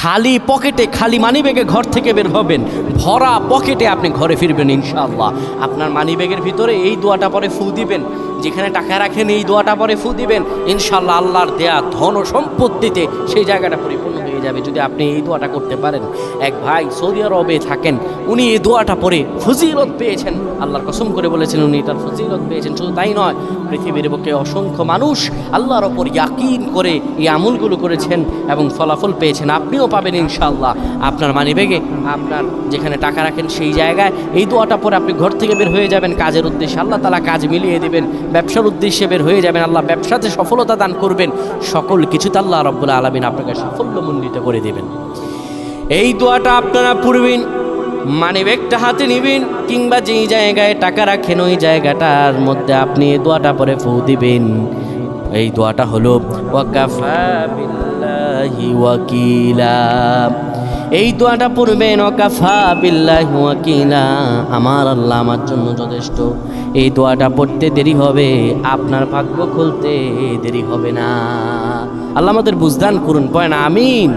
খালি পকেটে, খালি মানিব্যাগে ঘর থেকে বের হবেন, ভরা পকেটে আপনি ঘরে ফিরবেন ইনশাআল্লাহ। আপনার মানিব্যাগের ভিতরে এই দোয়াটা পরে ফু দিবেন, যেখানে টাকা রাখেন এই দোয়াটা পরে ফু দিবেন, ইনশাআল্লাহ আল্লাহর দেয়া ধন ও সম্পত্তিতে সেই জায়গাটা পরিপূর্ণ হয়ে যাবে যদি আপনি এই দোয়াটা করতে পারেন। এক ভাই সৌদি আরবে থাকেন, উনি এই দোয়াটা পরে ফজিলত পেয়েছেন, আল্লাহর কসম করে বলেছেন উনি এটার ফজিলত পেয়েছেন। শুধু তাই নয়, পৃথিবীর বুকে অসংখ্য মানুষ আল্লাহর ওপর ইয়াকিন করে এই আমলগুলো করেছেন এবং ফলাফল পেয়েছেন। আপনিও পাবেন ইনশাআল্লাহ। আপনার মানিব্যাগে, আপনার যেখানে টাকা রাখেন সেই জায়গায় এই দোয়াটা পরে আপনি ঘর থেকে বের হয়ে যাবেন কাজের উদ্দেশ্যে, আল্লাহ তাআলা কাজ মিলিয়ে দিবেন। ব্যবসার উদ্দেশ্যে বের হয়ে যাবেন, আল্লাহ ব্যবসাতে সফলতা দান করবেন। সকল কিছুতে আল্লাহ রাব্বুল আলামিন আপনাকে সাফল্যমণ্ডিত করে দেবেন। এই দোয়াটা আপনারা পড়বেন, মানিব্যাগটা হাতে নেবেন, কিংবা যেই জায়গায় টাকা রাখেন ওই জায়গাটার মধ্যে আপনি এই দোয়াটা পরে ফু দিবেন। এই দোয়াটা হলো ওয়াকাফা বিল্লাহি ওয়াকিলা। এই দোয়াটা পড়বেন, ওয়াকাফা বিল্লাহি ওয়াকিলা, আমার আল্লাহ আমার জন্য যথেষ্ট। এই দোয়াটা পড়তে দেরি হবে, আপনার ভাগ্য খুলতে দেরি হবে না। আল্লাহ আমাদের বুঝদান করুন, পড়েন আমিন।